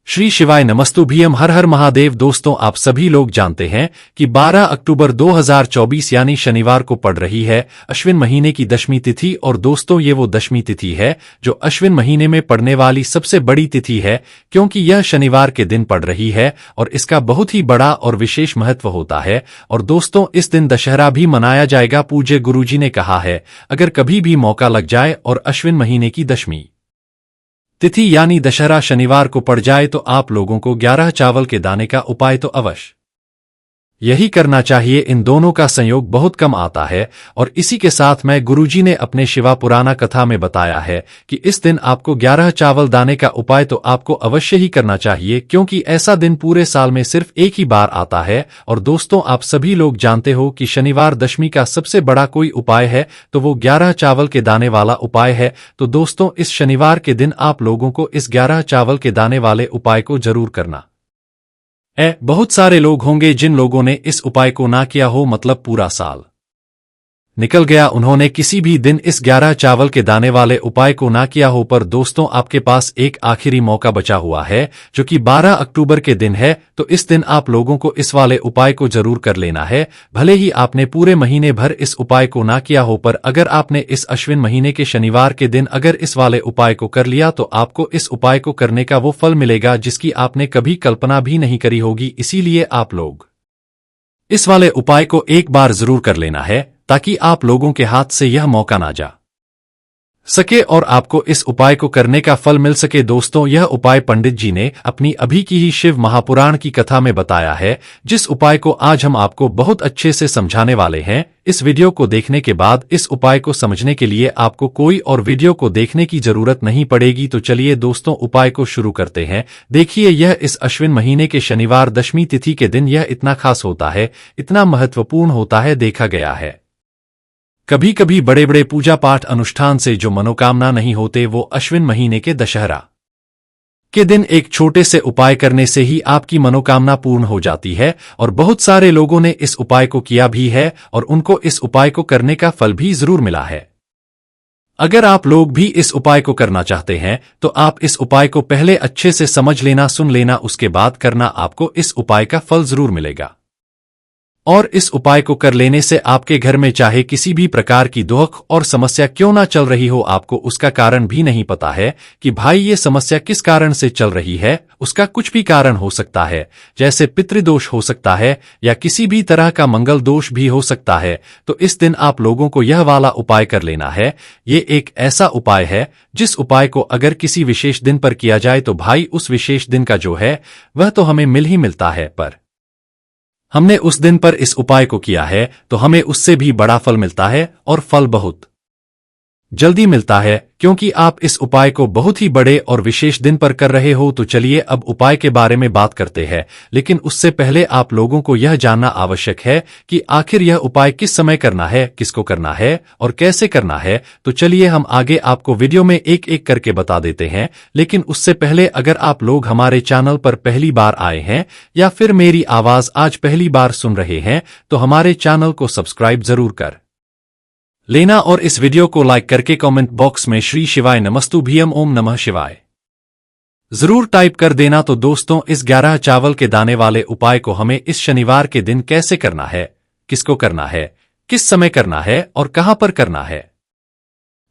श्री शिवाय नमस्तुभ्यम हर हर महादेव। दोस्तों, आप सभी लोग जानते हैं कि 12 अक्टूबर 2024 यानी शनिवार को पड़ रही है अश्विन महीने की दशमी तिथि। और दोस्तों, ये वो दशमी तिथि है जो अश्विन महीने में पड़ने वाली सबसे बड़ी तिथि है, क्योंकि यह शनिवार के दिन पड़ रही है और इसका बहुत ही बड़ा और विशेष महत्व होता है। और दोस्तों, इस दिन दशहरा भी मनाया जाएगा। पूज्य गुरुजी ने कहा है, अगर कभी भी मौका लग जाए और अश्विन महीने की दशमी तिथि यानी दशहरा शनिवार को पड़ जाए तो आप लोगों को 11 चावल के दाने का उपाय तो अवश्य यही करना चाहिए। इन दोनों का संयोग बहुत कम आता है। और इसी के साथ में गुरुजी ने अपने शिवा पुराना कथा में बताया है कि इस दिन आपको 11 चावल दाने का उपाय तो आपको अवश्य ही करना चाहिए, क्योंकि ऐसा दिन पूरे साल में सिर्फ एक ही बार आता है। और दोस्तों, आप सभी लोग जानते हो कि शनिवार दशमी का सबसे बड़ा कोई उपाय है तो वो 11 चावल के दाने वाला उपाय है। तो दोस्तों, इस शनिवार के दिन आप लोगों को इस 11 चावल के दाने वाले उपाय को जरूर करना है। बहुत सारे लोग होंगे जिन लोगों ने इस उपाय को ना किया हो, मतलब पूरा साल निकल गया, उन्होंने किसी भी दिन इस 11 चावल के दाने वाले उपाय को ना किया हो। पर दोस्तों, आपके पास एक आखिरी मौका बचा हुआ है जो कि 12 अक्टूबर के दिन है। तो इस दिन आप लोगों को इस वाले उपाय को जरूर कर लेना है। भले ही आपने पूरे महीने भर इस उपाय को ना किया हो, पर अगर आपने इस अश्विन महीने के शनिवार के दिन अगर इस वाले उपाय को कर लिया तो आपको इस उपाय को करने का वो फल मिलेगा जिसकी आपने कभी कल्पना भी नहीं करी होगी। इसीलिए आप लोग इस वाले उपाय को एक बार जरूर कर लेना है, ताकि आप लोगों के हाथ से यह मौका ना जा सके और आपको इस उपाय को करने का फल मिल सके। दोस्तों, यह उपाय पंडित जी ने अपनी अभी की ही शिव महापुराण की कथा में बताया है, जिस उपाय को आज हम आपको बहुत अच्छे से समझाने वाले हैं। इस वीडियो को देखने के बाद इस उपाय को समझने के लिए आपको कोई और वीडियो को देखने की जरूरत नहीं पड़ेगी। तो चलिए दोस्तों, उपाय को शुरू करते हैं। देखिए, यह इस अश्विन महीने के शनिवार दशमी तिथि के दिन यह इतना खास होता है, इतना महत्वपूर्ण होता है। देखा गया है कभी कभी बड़े बड़े पूजा पाठ अनुष्ठान से जो मनोकामना नहीं होते, वो अश्विन महीने के दशहरा के दिन एक छोटे से उपाय करने से ही आपकी मनोकामना पूर्ण हो जाती है। और बहुत सारे लोगों ने इस उपाय को किया भी है और उनको इस उपाय को करने का फल भी जरूर मिला है। अगर आप लोग भी इस उपाय को करना चाहते हैं तो आप इस उपाय को पहले अच्छे से समझ लेना, सुन लेना, उसके बाद करना। आपको इस उपाय का फल जरूर मिलेगा। और इस उपाय को कर लेने से आपके घर में चाहे किसी भी प्रकार की दुख और समस्या क्यों ना चल रही हो, आपको उसका कारण भी नहीं पता है कि भाई ये समस्या किस कारण से चल रही है। उसका कुछ भी कारण हो सकता है, जैसे पितृदोष हो सकता है या किसी भी तरह का मंगल दोष भी हो सकता है। तो इस दिन आप लोगों को यह वाला उपाय कर लेना है। ये एक ऐसा उपाय है जिस उपाय को अगर किसी विशेष दिन पर किया जाए तो भाई उस विशेष दिन का जो है वह तो हमें मिल ही मिलता है, पर हमने उस दिन पर इस उपाय को किया है तो हमें उससे भी बड़ा फल मिलता है, और फल बहुत जल्दी मिलता है, क्योंकि आप इस उपाय को बहुत ही बड़े और विशेष दिन पर कर रहे हो। तो चलिए अब उपाय के बारे में बात करते हैं, लेकिन उससे पहले आप लोगों को यह जानना आवश्यक है कि आखिर यह उपाय किस समय करना है, किसको करना है और कैसे करना है। तो चलिए हम आगे आपको वीडियो में एक एक करके बता देते हैं। लेकिन उससे पहले अगर आप लोग हमारे चैनल पर पहली बार आए हैं या फिर मेरी आवाज आज पहली बार सुन रहे हैं तो हमारे चैनल को सब्सक्राइब जरूर कर लेना और इस वीडियो को लाइक करके कमेंट बॉक्स में श्री शिवाय नमस्तुभ्यम ओम नमः शिवाय जरूर टाइप कर देना। तो दोस्तों, इस 11 चावल के दाने वाले उपाय को हमें इस शनिवार के दिन कैसे करना है, किसको करना है, किस समय करना है और कहां पर करना है,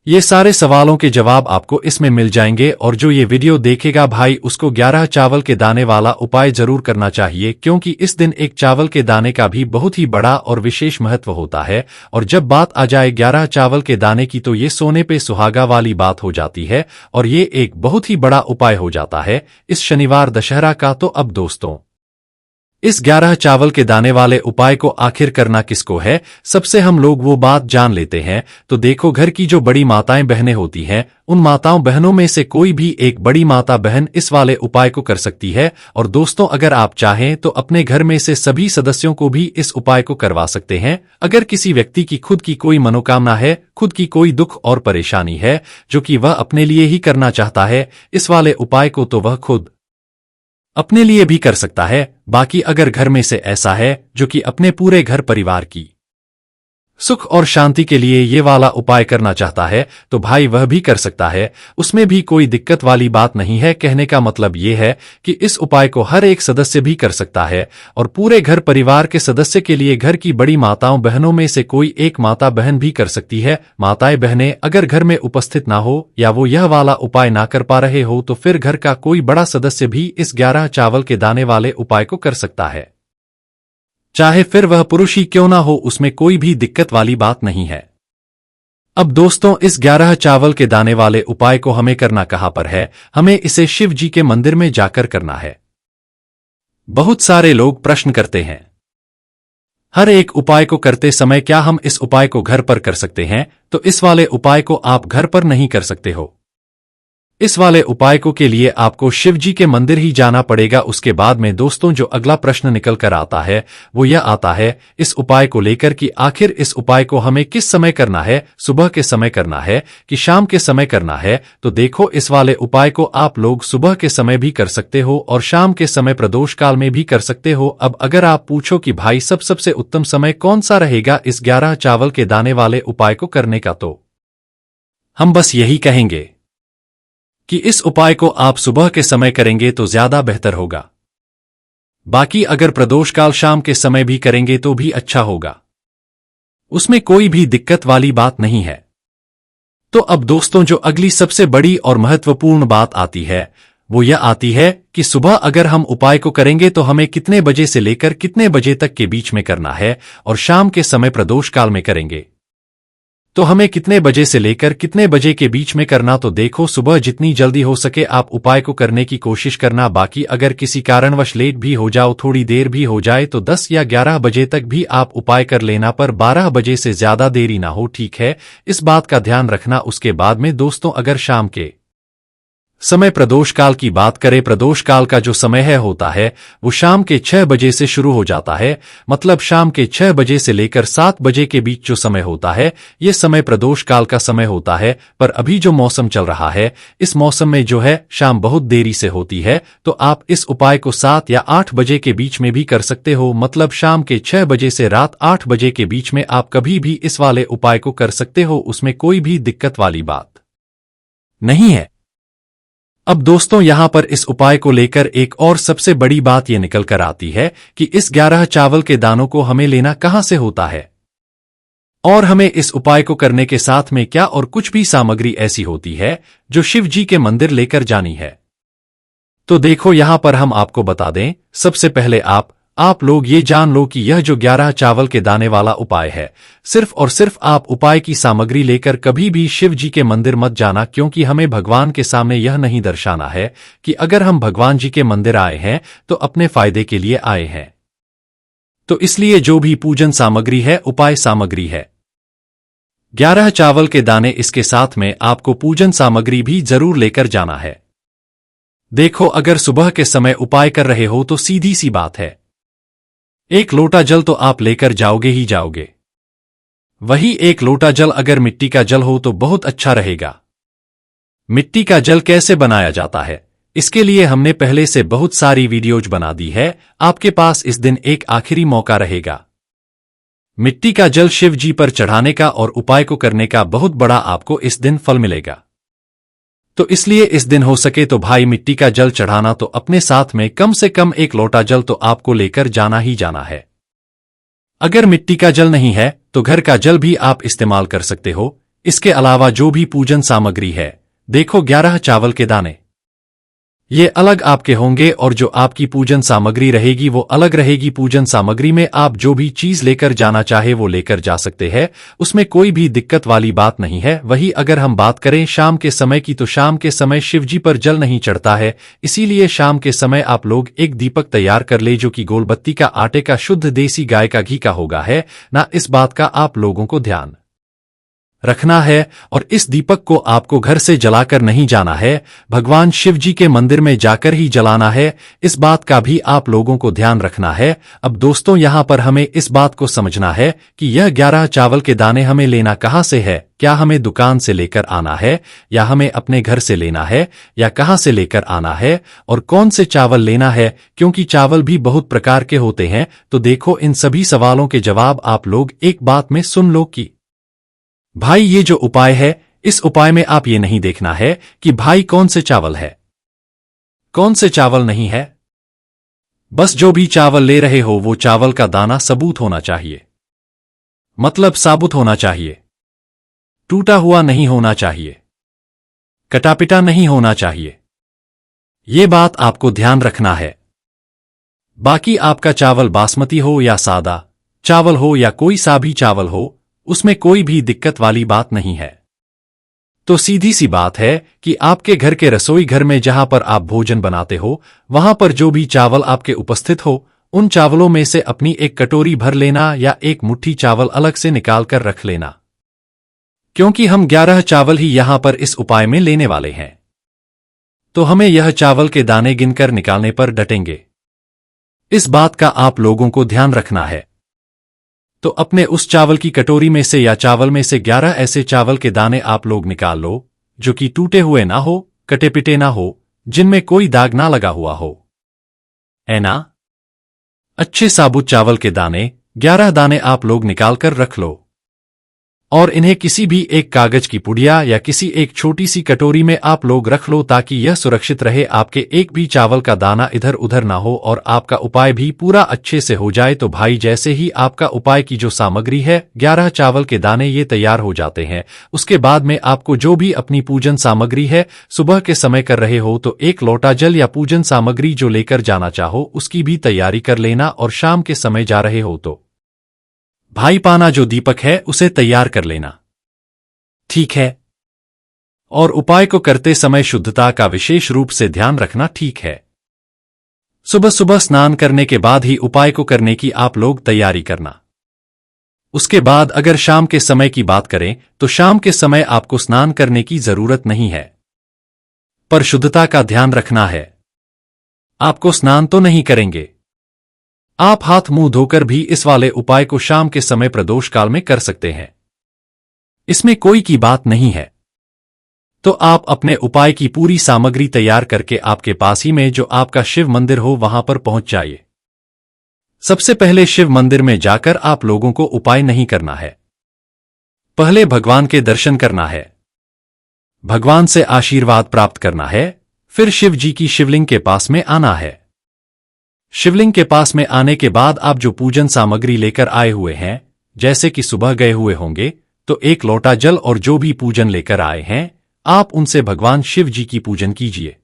ये सारे सवालों के जवाब आपको इसमें मिल जाएंगे। और जो ये वीडियो देखेगा भाई, उसको 11 चावल के दाने वाला उपाय जरूर करना चाहिए, क्योंकि इस दिन एक चावल के दाने का भी बहुत ही बड़ा और विशेष महत्व होता है। और जब बात आ जाए 11 चावल के दाने की तो ये सोने पे सुहागा वाली बात हो जाती है और ये एक बहुत ही बड़ा उपाय हो जाता है इस शनिवार दशहरा का। तो अब दोस्तों, इस 11 चावल के दाने वाले उपाय को आखिर करना किसको है, सबसे हम लोग वो बात जान लेते हैं। तो देखो, घर की जो बड़ी माताएं बहनें होती हैं, उन माताओं बहनों में से कोई भी एक बड़ी माता बहन इस वाले उपाय को कर सकती है। और दोस्तों, अगर आप चाहें तो अपने घर में से सभी सदस्यों को भी इस उपाय को करवा सकते हैं। अगर किसी व्यक्ति की खुद की कोई मनोकामना है, खुद की कोई दुख और परेशानी है जो कि वह अपने लिए ही करना चाहता है इस वाले उपाय को, तो वह खुद अपने लिए भी कर सकता है। बाकी अगर घर में से ऐसा है जो कि अपने पूरे घर परिवार की सुख और शांति के लिए ये वाला उपाय करना चाहता है तो भाई वह भी कर सकता है, उसमें भी कोई दिक्कत वाली बात नहीं है। कहने का मतलब ये है कि इस उपाय को हर एक सदस्य भी कर सकता है और पूरे घर परिवार के सदस्य के लिए घर की बड़ी माताओं बहनों में से कोई एक माता बहन भी कर सकती है। माताएं बहनें अगर घर में उपस्थित ना हो या वो यह वाला उपाय ना कर पा रहे हो तो फिर घर का कोई बड़ा सदस्य भी इस 11 चावल के दाने वाले उपाय को कर सकता है, चाहे फिर वह पुरुष ही क्यों ना हो, उसमें कोई भी दिक्कत वाली बात नहीं है। अब दोस्तों, इस 11 चावल के दाने वाले उपाय को हमें करना कहां पर है? हमें इसे शिव जी के मंदिर में जाकर करना है। बहुत सारे लोग प्रश्न करते हैं, हर एक उपाय को करते समय क्या हम इस उपाय को घर पर कर सकते हैं? तो इस वाले उपाय को आप घर पर नहीं कर सकते हो। इस वाले उपाय को के लिए आपको शिव जी के मंदिर ही जाना पड़ेगा। उसके बाद में दोस्तों जो अगला प्रश्न निकल कर आता है वो यह आता है इस उपाय को लेकर कि आखिर इस उपाय को हमें किस समय करना है, सुबह के समय करना है कि शाम के समय करना है? तो देखो, इस वाले उपाय को आप लोग सुबह के समय भी कर सकते हो और शाम के समय प्रदोष काल में भी कर सकते हो। अब अगर आप पूछो कि भाई सबसे उत्तम समय कौन सा रहेगा इस 11 चावल के दाने वाले उपाय को करने का, तो हम बस यही कहेंगे कि इस उपाय को आप सुबह के समय करेंगे तो ज्यादा बेहतर होगा। बाकी अगर प्रदोष काल शाम के समय भी करेंगे तो भी अच्छा होगा, उसमें कोई भी दिक्कत वाली बात नहीं है। तो अब दोस्तों जो अगली सबसे बड़ी और महत्वपूर्ण बात आती है वो यह आती है कि सुबह अगर हम उपाय को करेंगे तो हमें कितने बजे से लेकर कितने बजे तक के बीच में करना है, और शाम के समय प्रदोष काल में करेंगे तो हमें कितने बजे से लेकर कितने बजे के बीच में करना? तो देखो, सुबह जितनी जल्दी हो सके आप उपाय को करने की कोशिश करना। बाकी अगर किसी कारणवश लेट भी हो जाओ, थोड़ी देर भी हो जाए तो 10 या 11 बजे तक भी आप उपाय कर लेना, पर 12 बजे से ज्यादा देरी ना हो, ठीक है? इस बात का ध्यान रखना। उसके बाद में दोस्तों अगर शाम के समय प्रदोष काल की बात करें, प्रदोष काल का जो समय है होता है वो शाम के 6 बजे से शुरू हो जाता है। मतलब शाम के 6 बजे से लेकर 7 बजे के बीच जो समय होता है ये समय प्रदोष काल का समय होता है। पर अभी जो मौसम चल रहा है इस मौसम में जो है शाम बहुत देरी से होती है, तो आप इस उपाय को 7 या 8 बजे के बीच में भी कर सकते हो। मतलब शाम के 6 बजे से रात 8 बजे के बीच में आप कभी भी इस वाले उपाय को कर सकते हो, उसमें कोई भी दिक्कत वाली बात नहीं है। अब दोस्तों यहां पर इस उपाय को लेकर एक और सबसे बड़ी बात यह निकल कर आती है कि इस 11 चावल के दानों को हमें लेना कहां से होता है, और हमें इस उपाय को करने के साथ में क्या और कुछ भी सामग्री ऐसी होती है जो शिव जी के मंदिर लेकर जानी है। तो देखो यहां पर हम आपको बता दें, सबसे पहले आप लोग ये जान लो कि यह जो 11 चावल के दाने वाला उपाय है, सिर्फ और सिर्फ आप उपाय की सामग्री लेकर कभी भी शिव जी के मंदिर मत जाना, क्योंकि हमें भगवान के सामने यह नहीं दर्शाना है कि अगर हम भगवान जी के मंदिर आए हैं तो अपने फायदे के लिए आए हैं। तो इसलिए जो भी पूजन सामग्री है उपाय सामग्री है 11 चावल के दाने, इसके साथ में आपको पूजन सामग्री भी जरूर लेकर जाना है। देखो, अगर सुबह के समय उपाय कर रहे हो तो सीधी सी बात है, 1 लोटा जल तो आप लेकर जाओगे ही जाओगे। वही 1 लोटा जल अगर मिट्टी का जल हो तो बहुत अच्छा रहेगा। मिट्टी का जल कैसे बनाया जाता है इसके लिए हमने पहले से बहुत सारी वीडियोज बना दी है, आपके पास इस दिन एक आखिरी मौका रहेगा मिट्टी का जल शिव जी पर चढ़ाने का और उपाय को करने का। बहुत बड़ा आपको इस दिन फल मिलेगा। तो इसलिए इस दिन हो सके तो भाई मिट्टी का जल चढ़ाना तो अपने साथ में कम से कम 1 लोटा जल तो आपको लेकर जाना ही जाना है। अगर मिट्टी का जल नहीं है तो घर का जल भी आप इस्तेमाल कर सकते हो। इसके अलावा जो भी पूजन सामग्री है, देखो 11 चावल के दाने ये अलग आपके होंगे और जो आपकी पूजन सामग्री रहेगी वो अलग रहेगी। पूजन सामग्री में आप जो भी चीज लेकर जाना चाहे वो लेकर जा सकते हैं, उसमें कोई भी दिक्कत वाली बात नहीं है। वही अगर हम बात करें शाम के समय की, तो शाम के समय शिवजी पर जल नहीं चढ़ता है, इसीलिए शाम के समय आप लोग एक दीपक तैयार कर ले जो कि गोलबत्ती का आटे का शुद्ध देसी गाय का घी का होगा है ना। इस बात का आप लोगों को ध्यान रखना है और इस दीपक को आपको घर से जलाकर नहीं जाना है, भगवान शिव जी के मंदिर में जाकर ही जलाना है। इस बात का भी आप लोगों को ध्यान रखना है। अब दोस्तों यहाँ पर हमें इस बात को समझना है कि यह 11 चावल के दाने हमें लेना कहाँ से है। क्या हमें दुकान से लेकर आना है या हमें अपने घर से लेना है या कहाँ से लेकर आना है और कौन से चावल लेना है, क्योंकि चावल भी बहुत प्रकार के होते हैं। तो देखो, इन सभी सवालों के जवाब आप लोग एक बात में सुन लो कि भाई ये जो उपाय है, इस उपाय में आप ये नहीं देखना है कि भाई कौन से चावल है कौन से चावल नहीं है। बस जो भी चावल ले रहे हो वो चावल का दाना सबूत होना चाहिए, मतलब साबुत होना चाहिए, टूटा हुआ नहीं होना चाहिए, कटापिटा नहीं होना चाहिए। ये बात आपको ध्यान रखना है। बाकी आपका चावल बासमती हो या सादा चावल हो या कोई सा भी चावल हो, उसमें कोई भी दिक्कत वाली बात नहीं है। तो सीधी सी बात है कि आपके घर के रसोई घर में जहां पर आप भोजन बनाते हो, वहां पर जो भी चावल आपके उपस्थित हो, उन चावलों में से अपनी एक कटोरी भर लेना या एक मुट्ठी चावल अलग से निकाल कर रख लेना, क्योंकि हम 11 चावल ही यहां पर इस उपाय में लेने वाले हैं। तो हमें यह चावल के दाने गिनकर निकालने पर डटेंगे। इस बात का आप लोगों को ध्यान रखना है। तो अपने उस चावल की कटोरी में से या चावल में से 11 ऐसे चावल के दाने आप लोग निकाल लो जो कि टूटे हुए ना हो, कटे पिटे ना हो, जिनमें कोई दाग ना लगा हुआ हो, है ना। अच्छे साबुत चावल के दाने 11 दाने आप लोग निकाल कर रख लो और इन्हें किसी भी एक कागज की पुड़िया या किसी एक छोटी सी कटोरी में आप लोग रख लो, ताकि यह सुरक्षित रहे, आपके एक भी चावल का दाना इधर उधर ना हो और आपका उपाय भी पूरा अच्छे से हो जाए। तो भाई जैसे ही आपका उपाय की जो सामग्री है 11 चावल के दाने ये तैयार हो जाते हैं, उसके बाद में आपको जो भी अपनी पूजन सामग्री है सुबह के समय कर रहे हो तो एक लोटा जल या पूजन सामग्री जो लेकर जाना चाहो उसकी भी तैयारी कर लेना, और शाम के समय जा रहे हो तो भाई पाना जो दीपक है उसे तैयार कर लेना, ठीक है। और उपाय को करते समय शुद्धता का विशेष रूप से ध्यान रखना, ठीक है। सुबह सुबह स्नान करने के बाद ही उपाय को करने की आप लोग तैयारी करना। उसके बाद अगर शाम के समय की बात करें तो शाम के समय आपको स्नान करने की जरूरत नहीं है, पर शुद्धता का ध्यान रखना है। आपको स्नान तो नहीं करेंगे, आप हाथ मुंह धोकर भी इस वाले उपाय को शाम के समय प्रदोष काल में कर सकते हैं, इसमें कोई की बात नहीं है। तो आप अपने उपाय की पूरी सामग्री तैयार करके आपके पास ही में जो आपका शिव मंदिर हो वहां पर पहुंच जाइए। सबसे पहले शिव मंदिर में जाकर आप लोगों को उपाय नहीं करना है, पहले भगवान के दर्शन करना है, भगवान से आशीर्वाद प्राप्त करना है, फिर शिव जी की शिवलिंग के पास में आना है। शिवलिंग के पास में आने के बाद आप जो पूजन सामग्री लेकर आए हुए हैं, जैसे कि सुबह गए हुए होंगे तो एक लोटा जल और जो भी पूजन लेकर आए हैं आप उनसे भगवान शिव जी की पूजन कीजिए।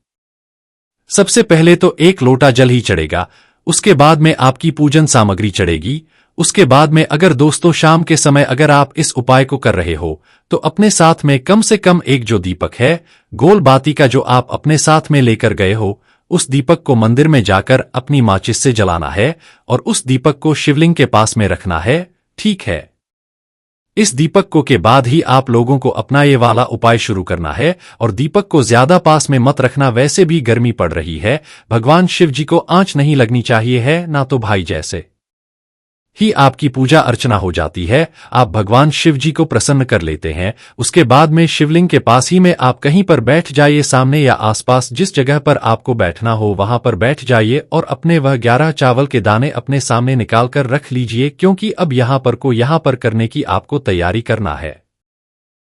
सबसे पहले तो एक लोटा जल ही चढ़ेगा, उसके बाद में आपकी पूजन सामग्री चढ़ेगी। उसके बाद में अगर दोस्तों शाम के समय अगर आप इस उपाय को कर रहे हो तो अपने साथ में कम से कम एक जो दीपक है गोल बाती का जो आप अपने साथ में लेकर गए हो, उस दीपक को मंदिर में जाकर अपनी माचिस से जलाना है और उस दीपक को शिवलिंग के पास में रखना है, ठीक है। इस दीपक को के बाद ही आप लोगों को अपना ये वाला उपाय शुरू करना है और दीपक को ज्यादा पास में मत रखना, वैसे भी गर्मी पड़ रही है, भगवान शिव जी को आंच नहीं लगनी चाहिए है ना, तो भाई जैसे ही आपकी पूजा अर्चना हो जाती है आप भगवान शिव जी को प्रसन्न कर लेते हैं। उसके बाद में शिवलिंग के पास ही में आप कहीं पर बैठ जाइए, सामने या आसपास जिस जगह पर आपको बैठना हो वहां पर बैठ जाइए और अपने वह 11 चावल के दाने अपने सामने निकाल कर रख लीजिए, क्योंकि अब यहां पर करने की आपको तैयारी करना है।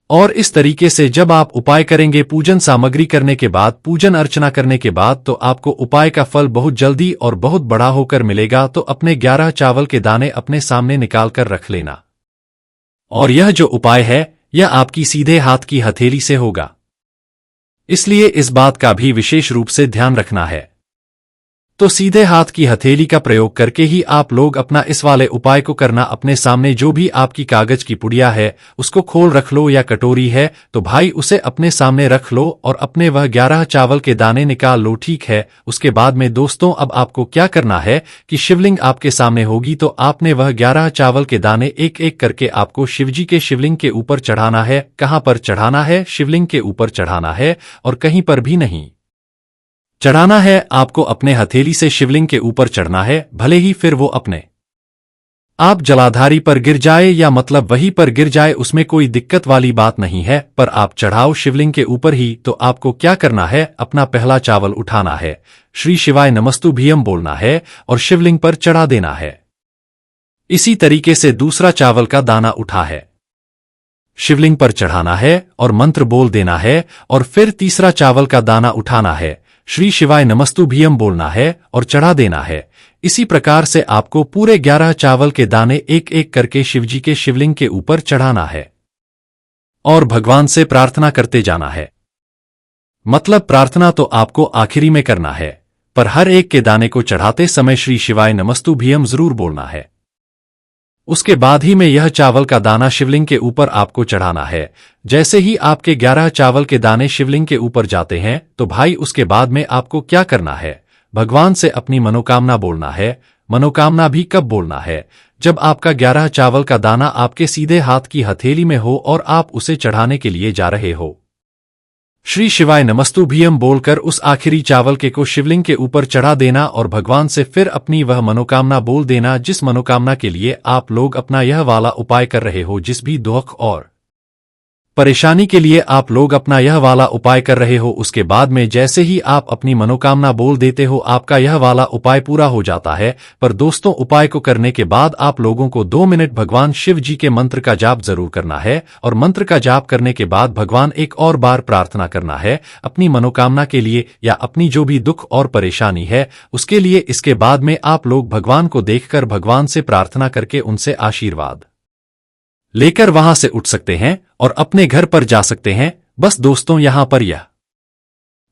और इस तरीके से जब आप उपाय करेंगे पूजन सामग्री करने के बाद, पूजन अर्चना करने के बाद, तो आपको उपाय का फल बहुत जल्दी और बहुत बड़ा होकर मिलेगा। तो अपने 11 चावल के दाने अपने सामने निकाल कर रख लेना। और यह जो उपाय है यह आपकी सीधे हाथ की हथेली से होगा, इसलिए इस बात का भी विशेष रूप से ध्यान रखना है। तो सीधे हाथ की हथेली का प्रयोग करके ही आप लोग अपना इस वाले उपाय को करना। अपने सामने जो भी आपकी कागज की पुड़िया है उसको खोल रख लो, या कटोरी है तो भाई उसे अपने सामने रख लो और अपने वह 11 चावल के दाने निकाल लो, ठीक है। उसके बाद में दोस्तों अब आपको क्या करना है कि शिवलिंग आपके सामने होगी तो आपने वह 11 चावल के दाने एक एक करके आपको शिवजी के शिवलिंग के ऊपर चढ़ाना है। कहां पर चढ़ाना है? शिवलिंग के ऊपर चढ़ाना है और कहीं पर भी नहीं चढ़ाना है। आपको अपने हथेली से शिवलिंग के ऊपर चढ़ना है, भले ही फिर वो अपने आप जलाधारी पर गिर जाए या मतलब वहीं पर गिर जाए, उसमें कोई दिक्कत वाली बात नहीं है, पर आप चढ़ाओ शिवलिंग के ऊपर ही। तो आपको क्या करना है, अपना पहला चावल उठाना है, श्री शिवाय नमस्तुभ्यम बोलना है और शिवलिंग पर चढ़ा देना है। इसी तरीके से दूसरा चावल का दाना उठा है, शिवलिंग पर चढ़ाना है और मंत्र बोल देना है, और फिर तीसरा चावल का दाना उठाना है, श्री शिवाय नमस्तुभ्यम बोलना है और चढ़ा देना है। इसी प्रकार से आपको पूरे 11 चावल के दाने एक एक करके शिवजी के शिवलिंग के ऊपर चढ़ाना है और भगवान से प्रार्थना करते जाना है। मतलब प्रार्थना तो आपको आखिरी में करना है, पर हर एक के दाने को चढ़ाते समय श्री शिवाय नमस्तुभ्यम जरूर बोलना है। उसके बाद ही में यह चावल का दाना शिवलिंग के ऊपर आपको चढ़ाना है। जैसे ही आपके 11 चावल के दाने शिवलिंग के ऊपर जाते हैं तो भाई उसके बाद में आपको क्या करना है, भगवान से अपनी मनोकामना बोलना है। मनोकामना भी कब बोलना है? जब आपका 11 चावल का दाना आपके सीधे हाथ की हथेली में हो और आप उसे चढ़ाने के लिए जा रहे हो। श्री शिवाय नमस्तुभ्यम बोलकर उस आखिरी चावल के को शिवलिंग के ऊपर चढ़ा देना और भगवान से फिर अपनी वह मनोकामना बोल देना, जिस मनोकामना के लिए आप लोग अपना यह वाला उपाय कर रहे हो। जिस भी दुख और परेशानी के लिए आप लोग अपना यह वाला उपाय कर रहे हो, उसके बाद में जैसे ही आप अपनी मनोकामना बोल देते हो आपका यह वाला उपाय पूरा हो जाता है। पर दोस्तों उपाय को करने के बाद आप लोगों को 2 मिनट भगवान शिव जी के मंत्र का जाप जरूर करना है, और मंत्र का जाप करने के बाद भगवान एक और बार प्रार्थना करना है अपनी मनोकामना के लिए या अपनी जो भी दुख और परेशानी है उसके लिए। इसके बाद में आप लोग भगवान को देखकर भगवान से प्रार्थना करके उनसे आशीर्वाद लेकर वहां से उठ सकते हैं और अपने घर पर जा सकते हैं। बस दोस्तों यहां पर यह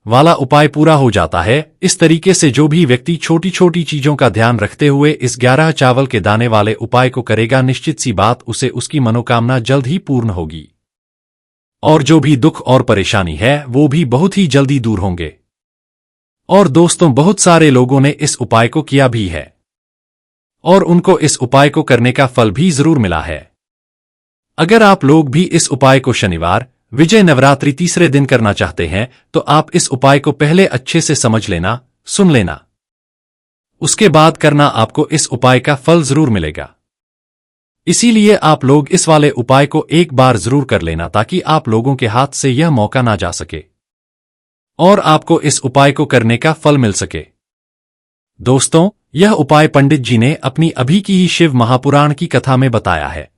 वाला उपाय पूरा हो जाता है। इस तरीके से जो भी व्यक्ति छोटी छोटी चीजों का ध्यान रखते हुए इस 11 चावल के दाने वाले उपाय को करेगा, निश्चित सी बात उसे उसकी मनोकामना जल्द ही पूर्ण होगी और जो भी दुख और परेशानी है वो भी बहुत ही जल्दी दूर होंगे। और दोस्तों बहुत सारे लोगों ने इस उपाय को किया भी है और उनको इस उपाय को करने का फल भी जरूर मिला है। अगर आप लोग भी इस उपाय को शनिवार विजय नवरात्रि तीसरे दिन करना चाहते हैं तो आप इस उपाय को पहले अच्छे से समझ लेना, सुन लेना, उसके बाद करना, आपको इस उपाय का फल जरूर मिलेगा। इसीलिए आप लोग इस वाले उपाय को एक बार जरूर कर लेना ताकि आप लोगों के हाथ से यह मौका ना जा सके और आपको इस उपाय को करने का फल मिल सके। दोस्तों यह उपाय पंडित जी ने अपनी अभी की ही शिव महापुराण की कथा में बताया है,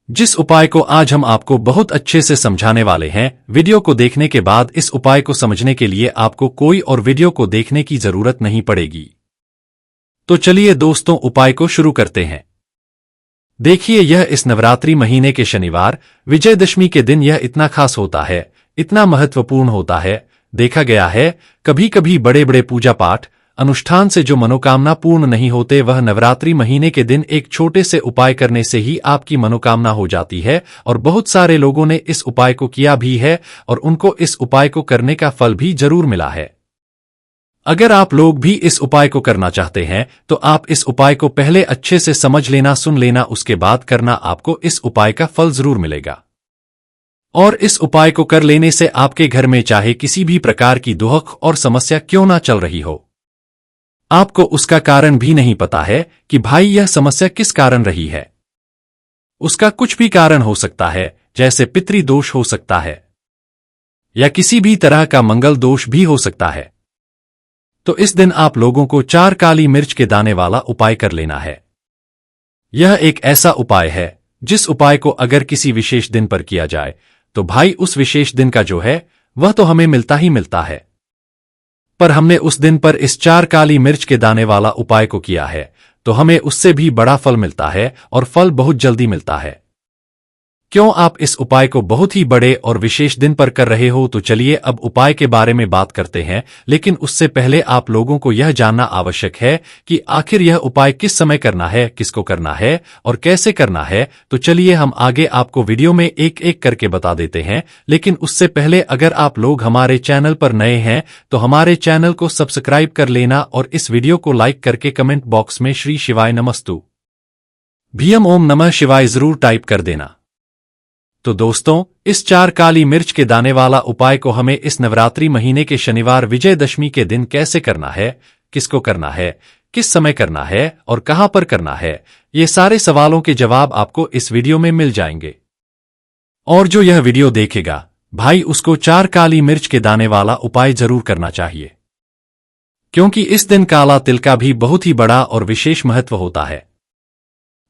जिस उपाय को आज हम आपको बहुत अच्छे से समझाने वाले हैं। वीडियो को देखने के बाद इस उपाय को समझने के लिए आपको कोई और वीडियो को देखने की जरूरत नहीं पड़ेगी। तो चलिए दोस्तों उपाय को शुरू करते हैं। देखिए यह इस नवरात्रि महीने के शनिवार विजयदशमी के दिन यह इतना खास होता है, इतना महत्वपूर्ण होता है। देखा गया है कभी कभी बड़े बड़े पूजा पाठ अनुष्ठान से जो मनोकामना पूर्ण नहीं होते वह नवरात्रि महीने के दिन एक छोटे से उपाय करने से ही आपकी मनोकामना हो जाती है। और बहुत सारे लोगों ने इस उपाय को किया भी है और उनको इस उपाय को करने का फल भी जरूर मिला है। अगर आप लोग भी इस उपाय को करना चाहते हैं तो आप इस उपाय को पहले अच्छे से समझ लेना, सुन लेना, उसके बाद करना, आपको इस उपाय का फल जरूर मिलेगा। और इस उपाय को कर लेने से आपके घर में चाहे किसी भी प्रकार की दुख और समस्या क्यों ना चल रही हो, आपको उसका कारण भी नहीं पता है कि भाई यह समस्या किस कारण रही है। उसका कुछ भी कारण हो सकता है, जैसे पितृ दोष हो सकता है या किसी भी तरह का मंगल दोष भी हो सकता है। तो इस दिन आप लोगों को 4 काली मिर्च के दाने वाला उपाय कर लेना है। यह एक ऐसा उपाय है जिस उपाय को अगर किसी विशेष दिन पर किया जाए तो भाई उस विशेष दिन का जो है वह तो हमें मिलता ही मिलता है, पर हमने उस दिन पर इस 4 काली मिर्च के दाने वाला उपाय को किया है तो हमें उससे भी बड़ा फल मिलता है और फल बहुत जल्दी मिलता है। क्यों आप इस उपाय को बहुत ही बड़े और विशेष दिन पर कर रहे हो, तो चलिए अब उपाय के बारे में बात करते हैं। लेकिन उससे पहले आप लोगों को यह जानना आवश्यक है कि आखिर यह उपाय किस समय करना है, किसको करना है और कैसे करना है। तो चलिए हम आगे आपको वीडियो में एक एक करके बता देते हैं। लेकिन उससे पहले अगर आप लोग हमारे चैनल पर नए हैं तो हमारे चैनल को सब्सक्राइब कर लेना और इस वीडियो को लाइक करके कमेंट बॉक्स में श्री शिवाय नमस्तु भीम ओम नमः शिवाय जरूर टाइप कर देना। तो दोस्तों, इस 4 काली मिर्च के दाने वाला उपाय को हमें इस नवरात्रि महीने के शनिवार विजयदशमी के दिन कैसे करना है, किसको करना है, किस समय करना है और कहां पर करना है, ये सारे सवालों के जवाब आपको इस वीडियो में मिल जाएंगे। और जो यह वीडियो देखेगा भाई, उसको 4 काली मिर्च के दाने वाला उपाय जरूर करना चाहिए, क्योंकि इस दिन काला तिल का भी बहुत ही बड़ा और विशेष महत्व होता है।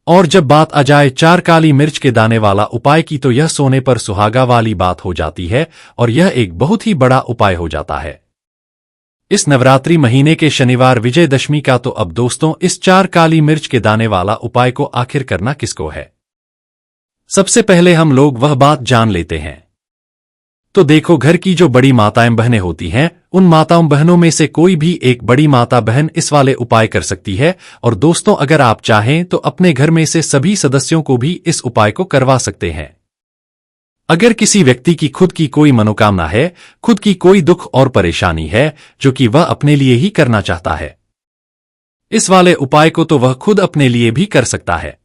और जब बात आ जाए 4 काली मिर्च के दाने वाला उपाय की, तो यह सोने पर सुहागा वाली बात हो जाती है और यह एक बहुत ही बड़ा उपाय हो जाता है इस नवरात्रि महीने के शनिवार विजयदशमी का। तो अब दोस्तों, इस 4 काली मिर्च के दाने वाला उपाय को आखिर करना किसको है, सबसे पहले हम लोग वह बात जान लेते हैं। तो देखो, घर की जो बड़ी माताएं बहनें होती हैं, उन माताओं बहनों में से कोई भी एक बड़ी माता बहन इस वाले उपाय कर सकती है। और दोस्तों, अगर आप चाहें तो अपने घर में से सभी सदस्यों को भी इस उपाय को करवा सकते हैं। अगर किसी व्यक्ति की खुद की कोई मनोकामना है, खुद की कोई दुख और परेशानी है जो कि वह अपने लिए ही करना चाहता है, इस वाले उपाय को तो वह खुद अपने लिए भी कर सकता है।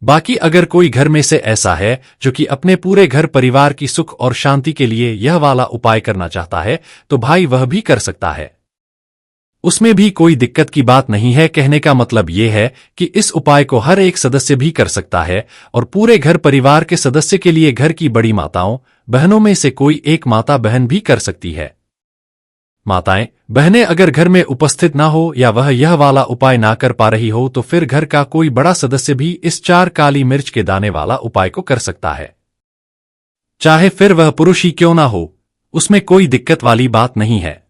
बाकी अगर कोई घर में से ऐसा है जो कि अपने पूरे घर परिवार की सुख और शांति के लिए यह वाला उपाय करना चाहता है, तो भाई वह भी कर सकता है, उसमें भी कोई दिक्कत की बात नहीं है। कहने का मतलब यह है कि इस उपाय को हर एक सदस्य भी कर सकता है और पूरे घर परिवार के सदस्य के लिए घर की बड़ी माताओं बहनों में से कोई एक माता बहन भी कर सकती है। माताएं बहनें अगर घर में उपस्थित ना हो या वह यह वाला उपाय ना कर पा रही हो, तो फिर घर का कोई बड़ा सदस्य भी इस 4 काली मिर्च के दाने वाला उपाय को कर सकता है, चाहे फिर वह पुरुष ही क्यों ना हो, उसमें कोई दिक्कत वाली बात नहीं है।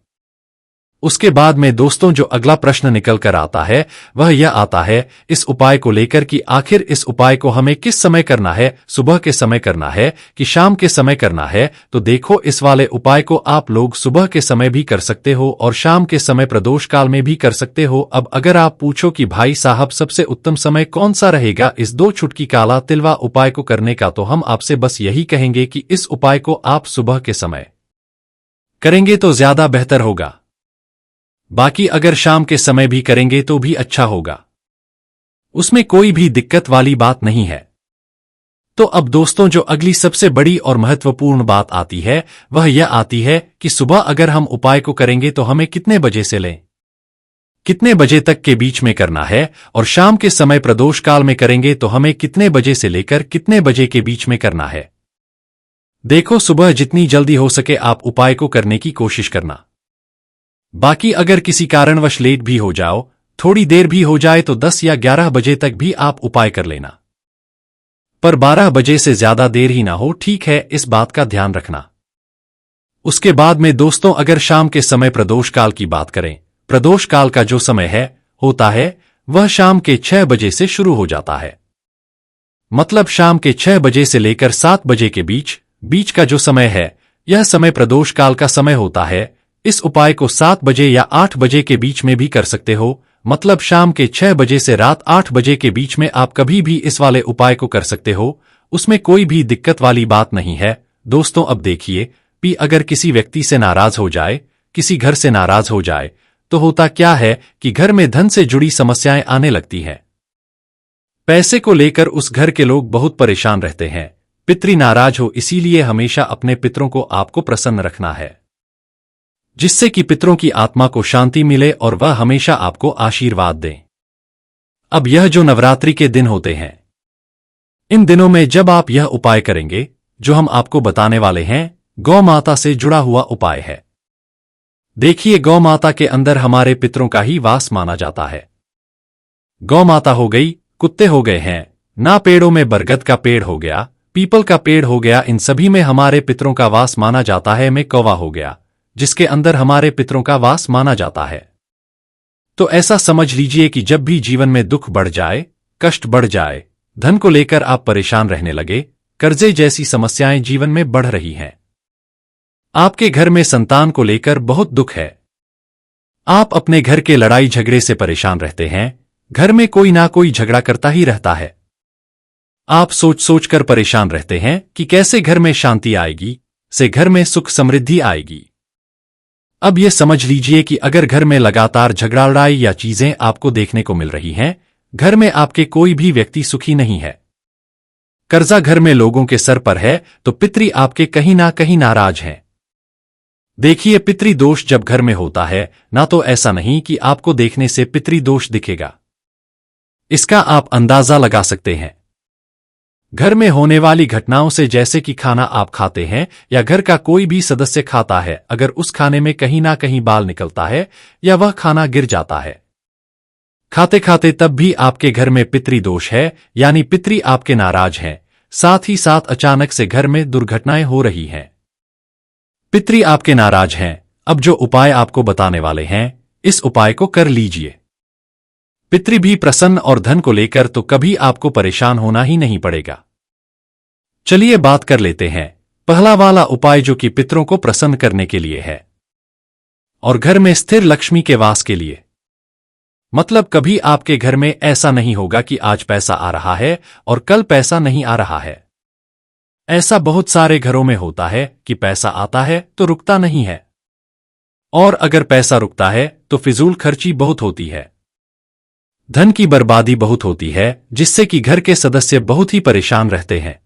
उसके बाद में दोस्तों, जो अगला प्रश्न निकल कर आता है वह यह आता है इस उपाय को लेकर कि आखिर इस उपाय को हमें किस समय करना है, सुबह के समय करना है कि शाम के समय करना है। तो देखो, इस वाले उपाय को आप लोग सुबह के समय भी कर सकते हो और शाम के समय प्रदोष काल में भी कर सकते हो। अब अगर आप पूछो कि भाई साहब सबसे उत्तम समय कौन सा रहेगा इस 2 चुटकी काला तिलवा उपाय को करने का, तो हम आपसे बस यही कहेंगे कि इस उपाय को आप सुबह के समय करेंगे तो ज्यादा बेहतर होगा। बाकी अगर शाम के समय भी करेंगे तो भी अच्छा होगा, उसमें कोई भी दिक्कत वाली बात नहीं है। तो अब दोस्तों, जो अगली सबसे बड़ी और महत्वपूर्ण बात आती है वह यह आती है कि सुबह अगर हम उपाय को करेंगे तो हमें कितने बजे से लें, कितने बजे तक के बीच में करना है, और शाम के समय प्रदोष काल में करेंगे तो हमें कितने बजे से लेकर कितने बजे के बीच में करना है। देखो, सुबह जितनी जल्दी हो सके आप उपाय को करने की कोशिश करना। बाकी अगर किसी कारणवश लेट भी हो जाओ, थोड़ी देर भी हो जाए, तो 10 या 11 बजे तक भी आप उपाय कर लेना, पर 12 बजे से ज्यादा देर ही ना हो, ठीक है, इस बात का ध्यान रखना। उसके बाद में दोस्तों, अगर शाम के समय प्रदोष काल की बात करें, प्रदोष काल का जो समय होता है वह शाम के 6 बजे से शुरू हो जाता है। मतलब शाम के 6 बजे से लेकर 7 बजे के बीच का जो समय है, यह समय प्रदोष काल का समय होता है। इस उपाय को 7 बजे या 8 बजे के बीच में भी कर सकते हो। मतलब शाम के 6 बजे से रात 8 बजे के बीच में आप कभी भी इस वाले उपाय को कर सकते हो, उसमें कोई भी दिक्कत वाली बात नहीं है। दोस्तों, अब देखिए कि अगर किसी व्यक्ति से नाराज हो जाए, किसी घर से नाराज हो जाए, तो होता क्या है कि घर में धन से जुड़ी समस्याएं आने लगती हैं। पैसे को लेकर उस घर के लोग बहुत परेशान रहते हैं। पितृ नाराज हो, इसीलिए हमेशा अपने पितरों को आपको प्रसन्न रखना है, जिससे कि पितरों की आत्मा को शांति मिले और वह हमेशा आपको आशीर्वाद दें। अब यह जो नवरात्रि के दिन होते हैं, इन दिनों में जब आप यह उपाय करेंगे जो हम आपको बताने वाले हैं, गौ माता से जुड़ा हुआ उपाय है। देखिए, गौ माता के अंदर हमारे पितरों का ही वास माना जाता है। गौ माता हो गई, कुत्ते हो गए हैं ना, पेड़ों में बरगद का पेड़ हो गया, पीपल का पेड़ हो गया, इन सभी में हमारे पितरों का वास माना जाता है। में कौवा हो गया, जिसके अंदर हमारे पितरों का वास माना जाता है। तो ऐसा समझ लीजिए कि जब भी जीवन में दुख बढ़ जाए, कष्ट बढ़ जाए, धन को लेकर आप परेशान रहने लगे, कर्जे जैसी समस्याएं जीवन में बढ़ रही हैं। आपके घर में संतान को लेकर बहुत दुख है। आप अपने घर के लड़ाई झगड़े से परेशान रहते हैं। घर में कोई ना कोई झगड़ा करता ही रहता है। आप सोच सोच कर परेशान रहते हैं कि कैसे घर में शांति आएगी, से घर में सुख समृद्धि आएगी। अब यह समझ लीजिए कि अगर घर में लगातार झगड़ा लड़ाई या चीजें आपको देखने को मिल रही हैं, घर में आपके कोई भी व्यक्ति सुखी नहीं है। कर्जा घर में लोगों के सर पर है तो पितृ आपके कहीं ना कहीं नाराज हैं। देखिए, पितृ दोष जब घर में होता है ना, तो ऐसा नहीं कि आपको देखने से पितृ दोष दिखेगा। इसका आप अंदाजा लगा सकते हैं घर में होने वाली घटनाओं से, जैसे कि खाना आप खाते हैं या घर का कोई भी सदस्य खाता है, अगर उस खाने में कहीं ना कहीं बाल निकलता है या वह खाना गिर जाता है खाते खाते, तब भी आपके घर में पितृ दोष है, यानी पितृ आपके नाराज हैं। साथ ही साथ अचानक से घर में दुर्घटनाएं हो रही हैं। पितृ आपके नाराज हैं। अब जो उपाय आपको बताने वाले हैं, इस उपाय को कर लीजिए। पितृ भी प्रसन्न और धन को लेकर तो कभी आपको परेशान होना ही नहीं पड़ेगा। चलिए बात कर लेते हैं पहला वाला उपाय, जो कि पितरों को प्रसन्न करने के लिए है और घर में स्थिर लक्ष्मी के वास के लिए। मतलब कभी आपके घर में ऐसा नहीं होगा कि आज पैसा आ रहा है और कल पैसा नहीं आ रहा है। ऐसा बहुत सारे घरों में होता है कि पैसा आता है तो रुकता नहीं है, और अगर पैसा रुकता है तो फिजूल खर्ची बहुत होती है, धन की बर्बादी बहुत होती है, जिससे कि घर के सदस्य बहुत ही परेशान रहते हैं।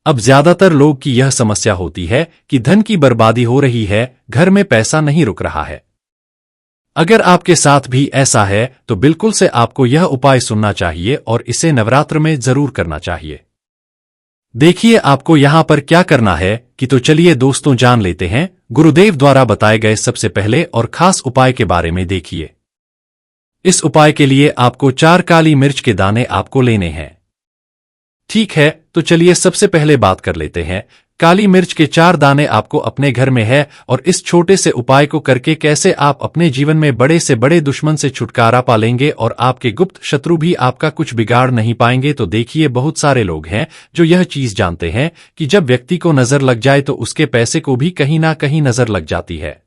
अब ज्यादातर लोग की यह समस्या होती है कि धन की बर्बादी हो रही है, घर में पैसा नहीं रुक रहा है। अगर आपके साथ भी ऐसा है तो बिल्कुल से आपको यह उपाय सुनना चाहिए और इसे नवरात्र में जरूर करना चाहिए। देखिए आपको यहां पर क्या करना है कि, तो चलिए दोस्तों जान लेते हैं गुरुदेव द्वारा बताए गए सबसे पहले और खास उपाय के बारे में। देखिए, इस उपाय के लिए आपको 4 काली मिर्च के दाने आपको लेने हैं। ठीक है, तो चलिए सबसे पहले बात कर लेते हैं काली मिर्च के 4 दाने आपको अपने घर में है, और इस छोटे से उपाय को करके कैसे आप अपने जीवन में बड़े से बड़े दुश्मन से छुटकारा पा लेंगे और आपके गुप्त शत्रु भी आपका कुछ बिगाड़ नहीं पाएंगे। तो देखिए, बहुत सारे लोग हैं जो यह चीज जानते हैं कि जब व्यक्ति को नजर लग जाए तो उसके पैसे को भी कहीं ना कहीं नजर लग जाती है,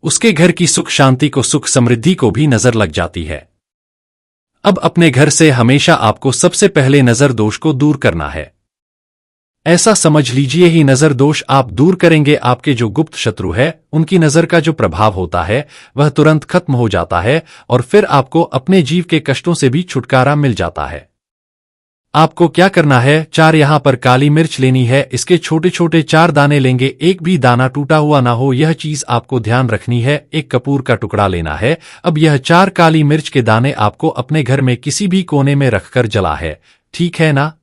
उसके घर की सुख शांति को, सुख समृद्धि को भी नजर लग जाती है। अब अपने घर से हमेशा आपको सबसे पहले नजर दोष को दूर करना है। ऐसा समझ लीजिए ही नजर दोष आप दूर करेंगे, आपके जो गुप्त शत्रु है उनकी नजर का जो प्रभाव होता है वह तुरंत खत्म हो जाता है, और फिर आपको अपने जीव के कष्टों से भी छुटकारा मिल जाता है। आपको क्या करना है, 4 यहां पर काली मिर्च लेनी है। इसके छोटे छोटे 4 दाने लेंगे, एक भी दाना टूटा हुआ ना हो, यह चीज आपको ध्यान रखनी है। एक कपूर का टुकड़ा लेना है। अब यह 4 काली मिर्च के दाने आपको अपने घर में किसी भी कोने में रखकर जला है, ठीक है ना।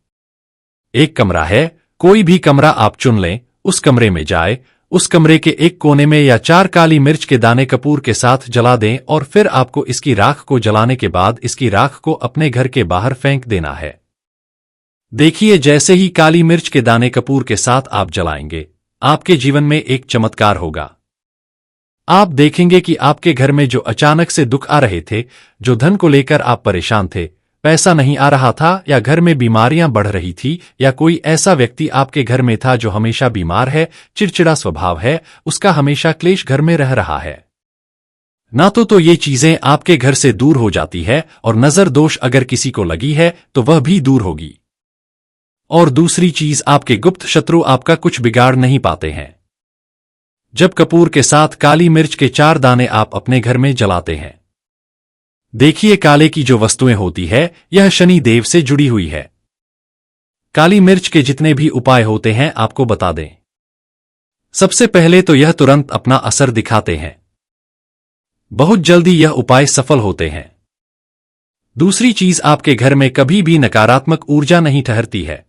एक कमरा है, कोई भी कमरा आप चुन लें, उस कमरे में जाए, उस कमरे के एक कोने में या 4 काली मिर्च के दाने कपूर के साथ जला दें, और फिर आपको इसकी राख को जलाने के बाद इसकी राख को अपने घर के बाहर फेंक देना है। देखिए, जैसे ही काली मिर्च के दाने कपूर के साथ आप जलाएंगे, आपके जीवन में एक चमत्कार होगा। आप देखेंगे कि आपके घर में जो अचानक से दुख आ रहे थे, जो धन को लेकर आप परेशान थे, पैसा नहीं आ रहा था, या घर में बीमारियां बढ़ रही थी, या कोई ऐसा व्यक्ति आपके घर में था जो हमेशा बीमार है, चिड़चिड़ा स्वभाव है, उसका हमेशा क्लेश घर में रह रहा है ना, तो ये चीजें आपके घर से दूर हो जाती है। और नजर दोष अगर किसी को लगी है तो वह भी दूर होगी। और दूसरी चीज, आपके गुप्त शत्रु आपका कुछ बिगाड़ नहीं पाते हैं। जब कपूर के साथ काली मिर्च के 4 दाने आप अपने घर में जलाते हैं, देखिए काले की जो वस्तुएं होती है यह शनि देव से जुड़ी हुई है। काली मिर्च के जितने भी उपाय होते हैं आपको बता दें। सबसे पहले तो यह तुरंत अपना असर दिखाते हैं, बहुत जल्दी यह उपाय सफल होते हैं। दूसरी चीज, आपके घर में कभी भी नकारात्मक ऊर्जा नहीं ठहरती है।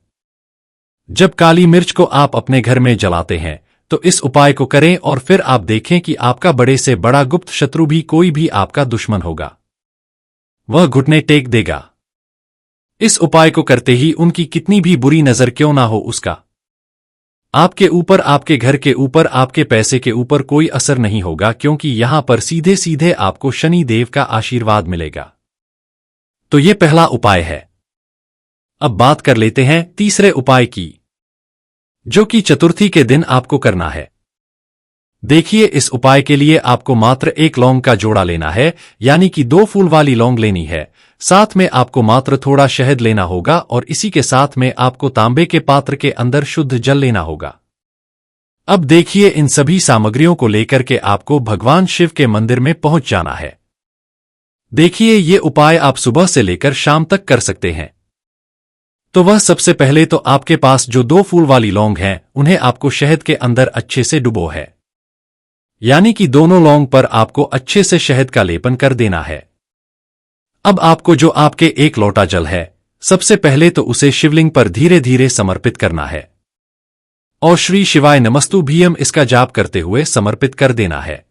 जब काली मिर्च को आप अपने घर में जलाते हैं तो इस उपाय को करें, और फिर आप देखें कि आपका बड़े से बड़ा गुप्त शत्रु भी, कोई भी आपका दुश्मन होगा, वह घुटने टेक देगा। इस उपाय को करते ही उनकी कितनी भी बुरी नजर क्यों ना हो, उसका आपके ऊपर, आपके घर के ऊपर, आपके पैसे के ऊपर कोई असर नहीं होगा, क्योंकि यहां पर सीधे सीधे आपको शनि देव का आशीर्वाद मिलेगा। तो ये पहला उपाय है। अब बात कर लेते हैं तीसरे उपाय की, जो कि चतुर्थी के दिन आपको करना है। देखिए, इस उपाय के लिए आपको मात्र एक लौंग का जोड़ा लेना है, यानी कि 2 फूल वाली लौंग लेनी है। साथ में आपको मात्र थोड़ा शहद लेना होगा और इसी के साथ में आपको तांबे के पात्र के अंदर शुद्ध जल लेना होगा। अब देखिए, इन सभी सामग्रियों को लेकर के आपको भगवान शिव के मंदिर में पहुंच जाना है। देखिए, ये उपाय आप सुबह से लेकर शाम तक कर सकते हैं। तो वह सबसे पहले तो आपके पास जो 2 फूल वाली लौंग हैं, उन्हें आपको शहद के अंदर अच्छे से डुबो है, यानी कि दोनों लौंग पर आपको अच्छे से शहद का लेपन कर देना है। अब आपको जो आपके 1 लोटा जल है, सबसे पहले तो उसे शिवलिंग पर धीरे धीरे समर्पित करना है और श्री शिवाय नमस्तुभ्यम इसका जाप करते हुए समर्पित कर देना है।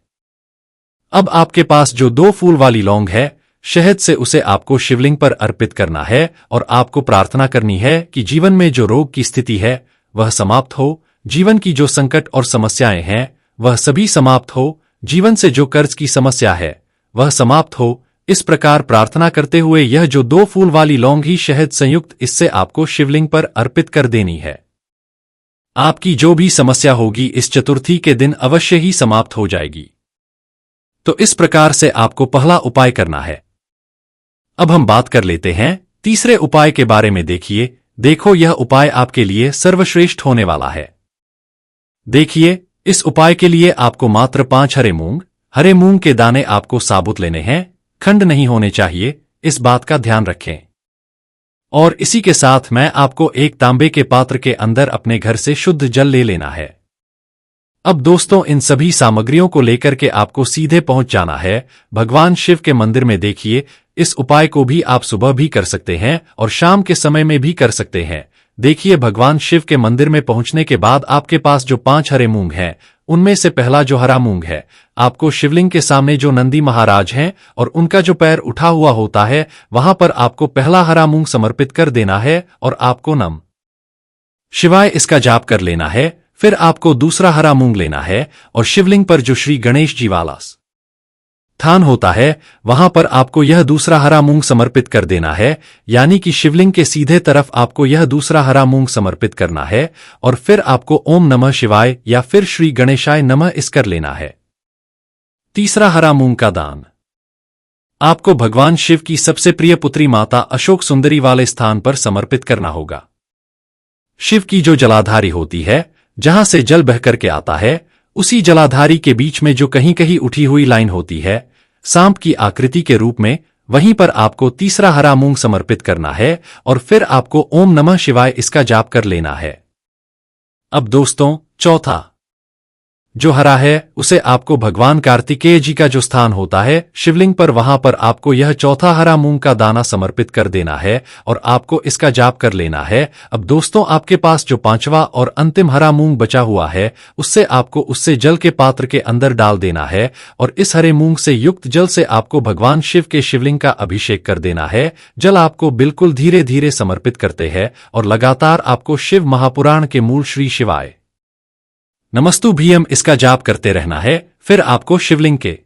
अब आपके पास जो 2 फूल वाली लौंग है, शहद से उसे आपको शिवलिंग पर अर्पित करना है और आपको प्रार्थना करनी है कि जीवन में जो रोग की स्थिति है वह समाप्त हो, जीवन की जो संकट और समस्याएं हैं वह सभी समाप्त हो, जीवन से जो कर्ज की समस्या है वह समाप्त हो। इस प्रकार प्रार्थना करते हुए यह जो 2 फूल वाली लौंग ही शहद संयुक्त इससे आपको शिवलिंग पर अर्पित कर देनी है। आपकी जो भी समस्या होगी इस चतुर्थी के दिन अवश्य ही समाप्त हो जाएगी। तो इस प्रकार से आपको पहला उपाय करना है। अब हम बात कर लेते हैं तीसरे उपाय के बारे में। देखो, यह उपाय आपके लिए सर्वश्रेष्ठ होने वाला है। देखिए, इस उपाय के लिए आपको मात्र 5 हरे मूंग के दाने आपको साबुत लेने हैं, खंड नहीं होने चाहिए, इस बात का ध्यान रखें। और इसी के साथ मैं आपको एक तांबे के पात्र के अंदर अपने घर से शुद्ध जल ले लेना है। अब दोस्तों, इन सभी सामग्रियों को लेकर के आपको सीधे पहुंच जाना है भगवान शिव के मंदिर में। देखिए, इस उपाय को भी आप सुबह भी कर सकते हैं और शाम के समय में भी कर सकते हैं। देखिए, भगवान शिव के मंदिर में पहुंचने के बाद आपके पास जो 5 हरे मूंग हैं, उनमें से पहला जो हरा मूंग है, आपको शिवलिंग के सामने जो नंदी महाराज हैं और उनका जो पैर उठा हुआ होता है, वहां पर आपको पहला हरा मूंग समर्पित कर देना है और आपको नम शिवाय इसका जाप कर लेना है। फिर आपको दूसरा हरा मूंग लेना है और शिवलिंग पर जो श्री गणेश जी वाला स्थान होता है, वहां पर आपको यह दूसरा हरा मूंग समर्पित कर देना है, यानी कि शिवलिंग के सीधे तरफ आपको यह दूसरा हरा मूंग समर्पित करना है और फिर आपको ओम नमः शिवाय या फिर श्री गणेशाय नमः इस कर लेना है। तीसरा हरा मूंग का दान आपको भगवान शिव की सबसे प्रिय पुत्री माता अशोक सुंदरी वाले स्थान पर समर्पित करना होगा। शिव की जो जलाधारी होती है, जहां से जल बह करके आता है, उसी जलाधारी के बीच में जो कहीं कहीं उठी हुई लाइन होती है सांप की आकृति के रूप में, वहीं पर आपको तीसरा हरा मूंग समर्पित करना है और फिर आपको ओम नमः शिवाय इसका जाप कर लेना है। अब दोस्तों, चौथा जो हरा है उसे आपको भगवान कार्तिकेय जी का जो स्थान होता है शिवलिंग पर, वहां पर आपको यह चौथा हरा मूंग का दाना समर्पित कर देना है और आपको इसका जाप कर लेना है। अब दोस्तों, आपके पास जो 5वां और अंतिम हरा मूंग बचा हुआ है, उससे आपको उससे जल के पात्र के अंदर डाल देना है और इस हरे मूंग से युक्त जल से आपको भगवान शिव के शिवलिंग का अभिषेक कर देना है। जल आपको बिल्कुल धीरे धीरे समर्पित करते हैं और लगातार आपको शिव महापुराण के मूल श्री शिवाय नमस्तुभ्यम इसका जाप करते रहना है। फिर आपको शिवलिंग के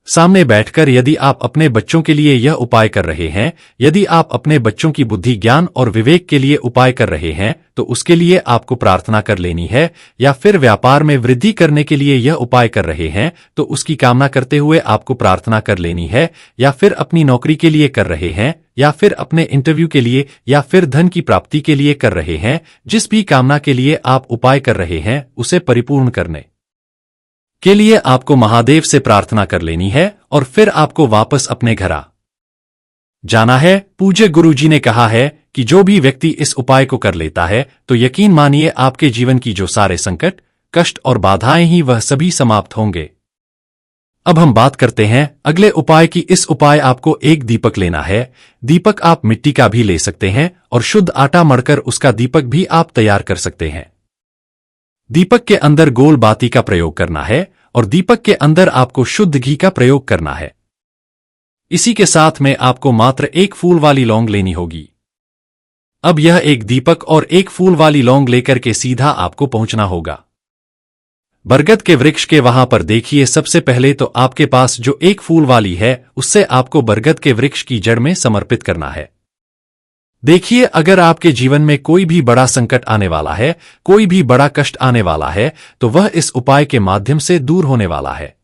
सामने बैठकर, यदि आप अपने बच्चों के लिए यह उपाय कर रहे हैं, यदि आप अपने बच्चों की बुद्धि ज्ञान और विवेक के लिए उपाय कर रहे हैं, तो उसके लिए आपको प्रार्थना कर लेनी है। या फिर व्यापार में वृद्धि करने के लिए यह उपाय कर रहे हैं, तो उसकी कामना करते हुए आपको प्रार्थना कर लेनी है। या फिर अपनी नौकरी के लिए कर रहे हैं, या फिर अपने इंटरव्यू के लिए, या फिर धन की प्राप्ति के लिए कर रहे हैं, जिस भी कामना के लिए आप उपाय कर रहे हैं, उसे परिपूर्ण करने के लिए आपको महादेव से प्रार्थना कर लेनी है और फिर आपको वापस अपने घर आ जाना है। पूज्य गुरुजी ने कहा है कि जो भी व्यक्ति इस उपाय को कर लेता है, तो यकीन मानिए आपके जीवन की जो सारे संकट, कष्ट और बाधाएं ही वह सभी समाप्त होंगे। अब हम बात करते हैं अगले उपाय की। इस उपाय आपको एक दीपक लेना है। दीपक आप मिट्टी का भी ले सकते हैं और शुद्ध आटा मढ़कर उसका दीपक भी आप तैयार कर सकते हैं। दीपक के अंदर गोल बाती का प्रयोग करना है और दीपक के अंदर आपको शुद्ध घी का प्रयोग करना है। इसी के साथ में आपको मात्र 1 फूल वाली लौंग लेनी होगी। अब यह एक दीपक और 1 फूल वाली लौंग लेकर के सीधा आपको पहुंचना होगा बरगद के वृक्ष के वहां पर। देखिए, सबसे पहले तो आपके पास जो 1 फूल वाली है, उससे आपको बरगद के वृक्ष की जड़ में समर्पित करना है। देखिए, अगर आपके जीवन में कोई भी बड़ा संकट आने वाला है, कोई भी बड़ा कष्ट आने वाला है, तो वह इस उपाय के माध्यम से दूर होने वाला है।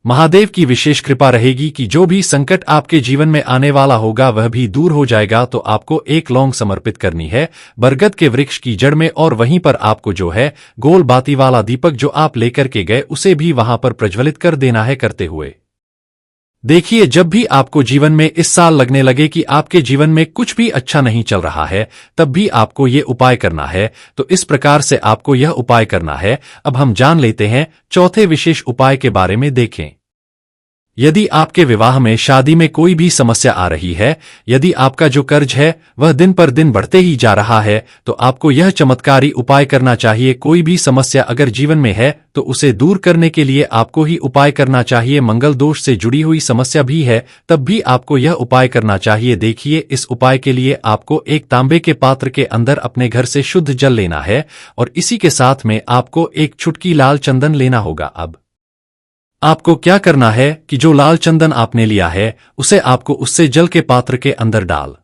महादेव की विशेष कृपा रहेगी कि जो भी संकट आपके जीवन में आने वाला होगा वह भी दूर हो जाएगा। तो आपको एक लौंग समर्पित करनी है बरगद के वृक्ष की जड़ में, और वहीं पर आपको जो है गोल बाती वाला दीपक जो आप लेकर के गए उसे भी वहां पर प्रज्वलित कर देना है करते हुए। देखिए, जब भी आपको जीवन में इस साल लगने लगे कि आपके जीवन में कुछ भी अच्छा नहीं चल रहा है, तब भी आपको ये उपाय करना है। तो इस प्रकार से आपको यह उपाय करना है। अब हम जान लेते हैं चौथे विशेष उपाय के बारे में। देखें, यदि आपके विवाह में, शादी में कोई भी समस्या आ रही है, यदि आपका जो कर्ज है वह दिन पर दिन बढ़ते ही जा रहा है, तो आपको यह चमत्कारी उपाय करना चाहिए। कोई भी समस्या अगर जीवन में है तो उसे दूर करने के लिए आपको ही उपाय करना चाहिए। मंगल दोष से जुड़ी हुई समस्या भी है तब भी आपको यह उपाय करना चाहिए। देखिए, इस उपाय के लिए आपको एक तांबे के पात्र के अंदर अपने घर से शुद्ध जल लेना है, और इसी के साथ में आपको एक चुटकी लाल चंदन लेना होगा। अब आपको क्या करना है कि जो लाल चंदन आपने लिया है उसे आपको उससे जल के पात्र के अंदर डाल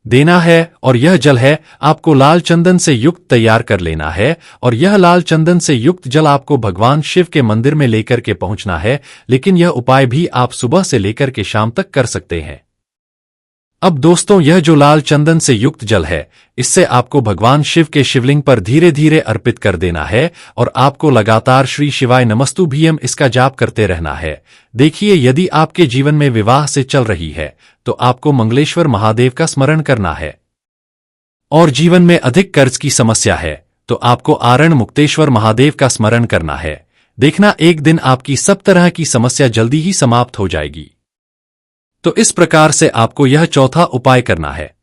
देना है, और यह जल है आपको लाल चंदन से युक्त तैयार कर लेना है। और यह लाल चंदन से युक्त जल आपको भगवान शिव के मंदिर में लेकर के पहुंचना है। लेकिन यह उपाय भी आप सुबह से लेकर के शाम तक कर सकते हैं। अब दोस्तों, यह जो लाल चंदन से युक्त जल है, इससे आपको भगवान शिव के शिवलिंग पर धीरे धीरे अर्पित कर देना है, और आपको लगातार श्री शिवाय नमस्तुभ्यम इसका जाप करते रहना है। देखिए, यदि आपके जीवन में विवाह से चल रही है तो आपको मंगलेश्वर महादेव का स्मरण करना है, और जीवन में अधिक कर्ज की समस्या है तो आपको आरण मुक्तेश्वर महादेव का स्मरण करना है। देखना, एक दिन आपकी सब तरह की समस्या जल्दी ही समाप्त हो जाएगी। तो इस प्रकार से आपको यह चौथा उपाय करना है।